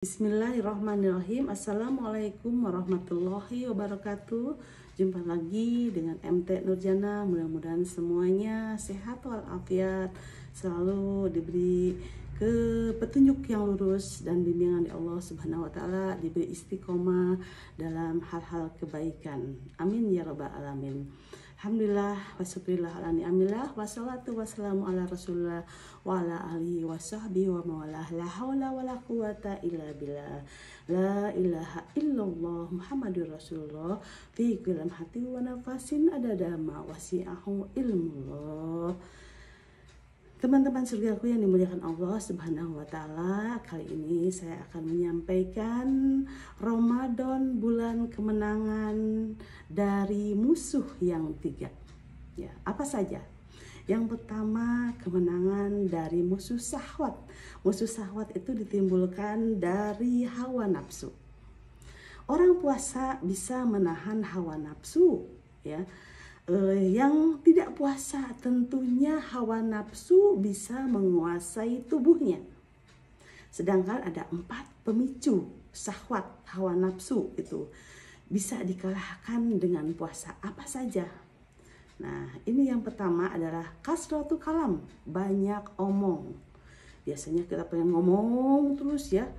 Bismillahirrahmanirrahim. Assalamualaikum warahmatullahi wabarakatuh. Jumpa lagi dengan MT Nurjana. Mudah-mudahan semuanya sehat walafiat, selalu diberi petunjuk yang lurus dan bimbingan dari Allah Subhanahu wa taala, diberi istiqomah dalam hal-hal kebaikan. Amin ya rabbal alamin. Alhamdulillah wa syukurillah ala ni'amillah wassalatu wassalamu ala rasulillah wa ala alihi wa sahbihi wa mawalah. La hawla wa la quwata illa billah. La ilaha illallah Muhammadur Rasulullah fi kulli hati wa nafasin adada ma wasi'ahu ilmullah. Teman-teman surgaku yang dimuliakan Allah Subhanahu wa taala, kali ini saya akan menyampaikan Ramadan, bulan kemenangan dari musuh yang tiga. Ya, apa saja? Yang pertama, kemenangan dari musuh syahwat. Musuh syahwat itu ditimbulkan dari hawa nafsu. Orang puasa bisa menahan hawa nafsu, ya. Yang tidak puasa tentunya hawa nafsu bisa menguasai tubuhnya. Sedangkan ada 4 pemicu syahwat hawa nafsu itu bisa dikalahkan dengan puasa. Apa saja? Nah, ini yang pertama adalah kasratu kalam, banyak omong. Biasanya kita pengen ngomong terus ya.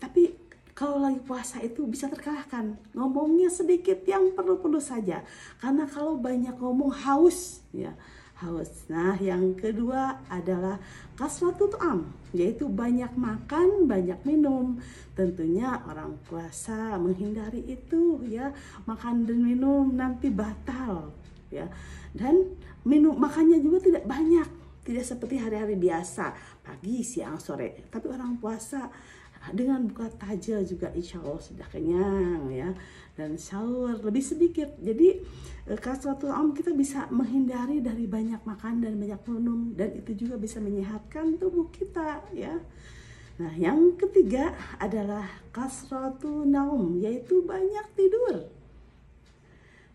Tapi kalau lagi puasa itu bisa terkalahkan. Ngomongnya sedikit, yang perlu-perlu saja. Karena kalau banyak ngomong haus, ya, haus. Nah, yang kedua adalah kasratu ta'am, yaitu banyak makan, banyak minum. Tentunya orang puasa menghindari itu, ya. Makan dan minum nanti batal, ya. Dan makannya juga tidak banyak. Tidak seperti hari-hari biasa, pagi, siang, sore. Tapi orang puasa dengan buka tajil juga insya Allah sudah kenyang, ya, dan sahur lebih sedikit. Jadi kasratul am kita bisa menghindari dari banyak makan dan banyak minum, dan itu juga bisa menyehatkan tubuh kita, ya. Nah, yang ketiga adalah kasratu naum, yaitu banyak tidur.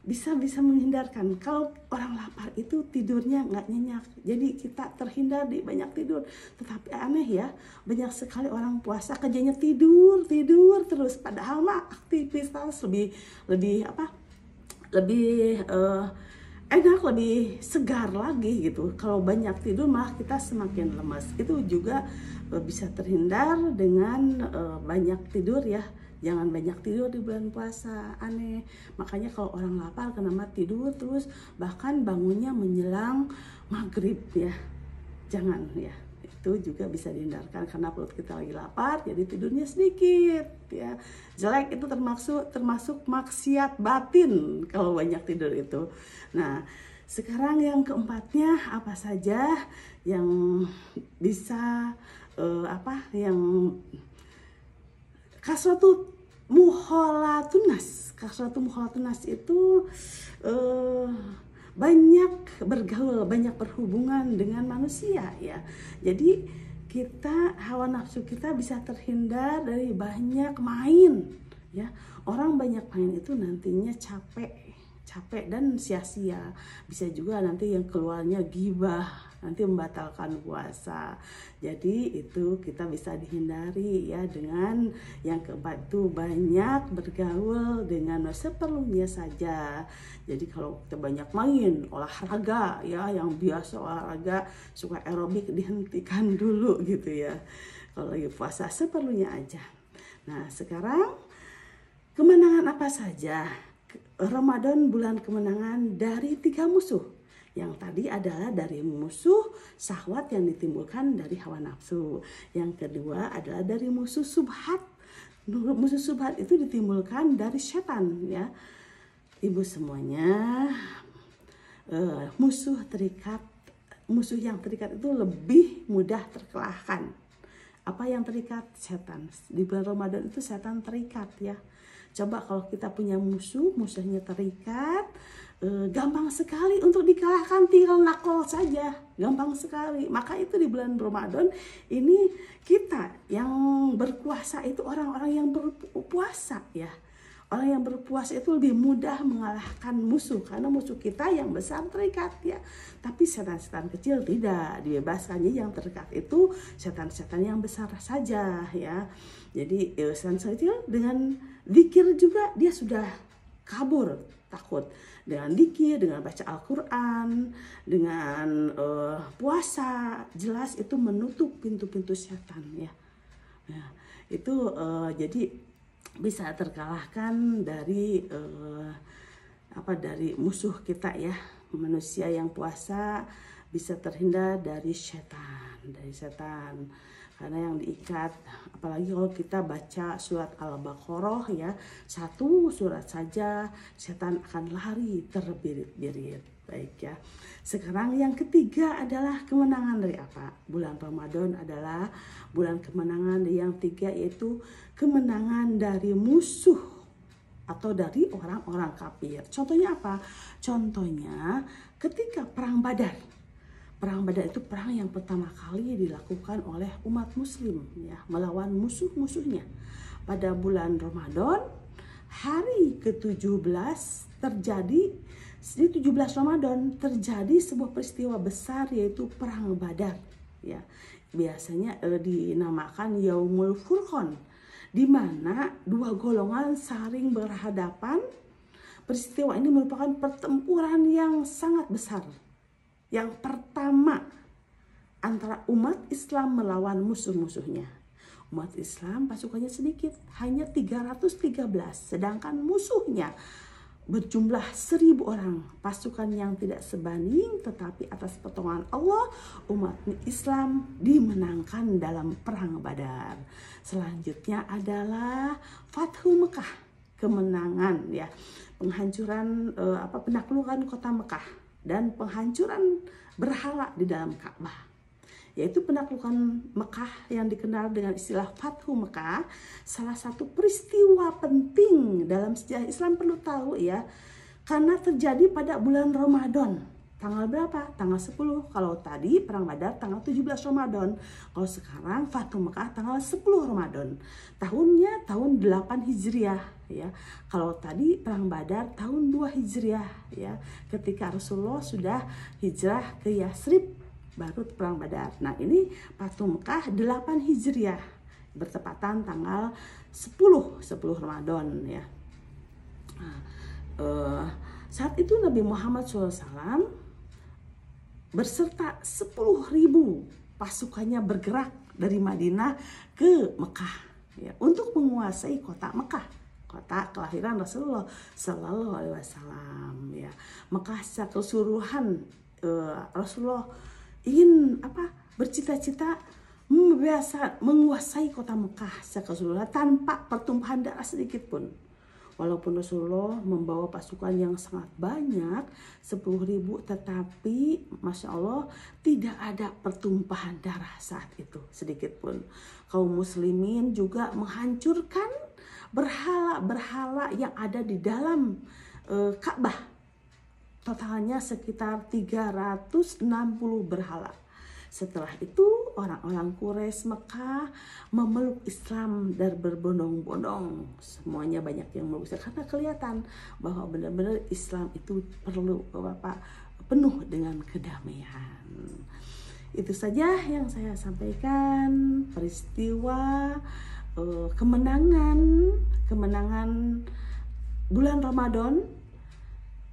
Bisa menghindarkan. Kalau orang lapar itu tidurnya nggak nyenyak, jadi kita terhindar di banyak tidur. Tetapi aneh ya, banyak sekali orang puasa kerjanya tidur terus, padahal mah aktivitas lebih enak, lebih segar lagi gitu. Kalau banyak tidur malah kita semakin lemas. Itu juga bisa terhindar dengan banyak tidur, ya. Jangan banyak tidur di bulan puasa, aneh. Makanya kalau orang lapar kenapa tidur terus, bahkan bangunnya menjelang maghrib, ya. Jangan, ya. Itu juga bisa dihindarkan karena perut kita lagi lapar, jadi tidurnya sedikit, ya. Jelek itu termasuk maksiat batin kalau banyak tidur itu. Nah, sekarang yang keempatnya apa saja yang bisa yang kasratu muholatunas. Kasratu muholatunas itu banyak bergaul, banyak berhubungan dengan manusia, ya. Jadi hawa nafsu kita bisa terhindar dari banyak main, ya. Orang banyak main itu nantinya capek dan sia-sia. Bisa juga nanti yang keluarnya ghibah, nanti membatalkan puasa. Jadi itu kita bisa dihindari, ya, dengan yang keempat itu banyak bergaul dengan seperlunya saja. Jadi kalau kita banyak main olahraga, ya, yang biasa olahraga suka aerobik dihentikan dulu gitu, ya. Kalau lagi puasa seperlunya aja. Nah, sekarang kemenangan apa saja? Ramadan bulan kemenangan dari 3 musuh. Yang tadi adalah dari musuh syahwat yang ditimbulkan dari hawa nafsu. Yang kedua adalah dari musuh subhat. Musuh subhat itu ditimbulkan dari setan, ya. Ibu semuanya, musuh yang terikat itu lebih mudah terkalahkan. Apa yang terikat? Setan. Di bulan Ramadan itu setan terikat, ya. Coba kalau kita punya musuhnya terikat, gampang sekali untuk dikalahkan, tinggal nakal saja, gampang sekali. Maka itu di bulan Ramadan ini kita yang berpuasa itu orang-orang yang berpuasa, ya. Orang yang berpuasa itu lebih mudah mengalahkan musuh, karena musuh kita yang besar terikat ya. Tapi setan-setan kecil tidak dibebaskannya, yang terikat itu setan-setan yang besar saja ya. Jadi setan kecil dengan zikir juga dia sudah kabur takut. Dengan zikir, dengan baca Al-Quran, dengan puasa, jelas itu menutup pintu-pintu setan ya. Nah, itu jadi bisa terkalahkan dari dari musuh kita ya. Manusia yang puasa bisa terhindar dari setan, karena yang diikat, apalagi kalau kita baca surat Al-Baqarah ya, satu surat saja setan akan lari terbirit-birit. Baik ya. Sekarang yang ketiga adalah kemenangan dari apa? Bulan Ramadan adalah bulan kemenangan. Yang tiga yaitu kemenangan dari musuh atau dari orang-orang kafir. Contohnya apa? Contohnya ketika perang Badar. Perang Badar itu perang yang pertama kali dilakukan oleh umat muslim ya, melawan musuh-musuhnya. Pada bulan Ramadan, hari ke-17 terjadi, di 17 Ramadan terjadi sebuah peristiwa besar, yaitu perang Badar ya. Biasanya dinamakan Yaumul Furqan, di mana dua golongan saling berhadapan. Peristiwa ini merupakan pertempuran yang sangat besar. Yang pertama antara umat Islam melawan musuh-musuhnya. Umat Islam pasukannya sedikit, hanya 313, sedangkan musuhnya berjumlah 1000 orang. Pasukan yang tidak sebanding, tetapi atas pertolongan Allah umat Islam dimenangkan dalam perang Badar. Selanjutnya adalah Fathu Mekah, kemenangan ya, penghancuran penaklukan kota Mekah dan penghancuran berhala di dalam Ka'bah, yaitu penaklukan Mekah yang dikenal dengan istilah Fathu Mekah. Salah satu peristiwa penting dalam sejarah Islam, perlu tahu ya, karena terjadi pada bulan Ramadan. Tanggal berapa? Tanggal 10. Kalau tadi perang Badar tanggal 17 Ramadan. Kalau sekarang Fathu Mekah tanggal 10 Ramadan. Tahunnya tahun 8 Hijriah ya. Kalau tadi perang Badar tahun 2 Hijriah ya. Ketika Rasulullah sudah hijrah ke Yasrib, baru perang Badar. Nah, ini Fathu Mekah 8 Hijriah, bertepatan tanggal 10 Ramadan ya. Nah, saat itu Nabi Muhammad SAW berserta 10.000 pasukannya bergerak dari Madinah ke Mekah ya, untuk menguasai kota Mekah, kota kelahiran Rasulullah Sallallahu Alaihi Wasallam ya. Mekah secara keseluruhan, Rasulullah ingin bercita-cita menguasai kota Mekah secara keseluruhan tanpa pertumpahan darah sedikit pun. Walaupun Rasulullah membawa pasukan yang sangat banyak, 10.000, tetapi Masya Allah tidak ada pertumpahan darah saat itu sedikit pun. Kaum muslimin juga menghancurkan berhala-berhala yang ada di dalam Ka'bah. Totalnya sekitar 360 berhala. Setelah itu orang-orang Quraisy Mekah memeluk Islam dan berbondong-bondong. Semuanya banyak yang meluk Islam karena kelihatan bahwa benar-benar Islam itu perlu penuh dengan kedamaian. Itu saja yang saya sampaikan, peristiwa kemenangan bulan Ramadan,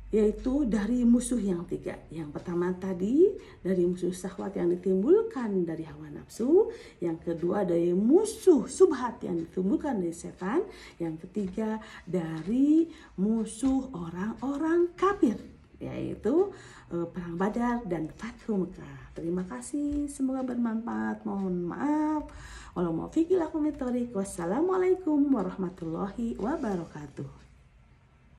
yaitu dari musuh yang tiga. Yang pertama tadi dari musuh syahwat yang ditimbulkan dari hawa nafsu, yang kedua dari musuh subhat yang ditimbulkan dari setan, yang ketiga dari musuh orang-orang kafir, yaitu perang Badar dan Fathu Mekah. Terima kasih, semoga bermanfaat. Mohon maaf. Wassalamualaikum warahmatullahi wabarakatuh.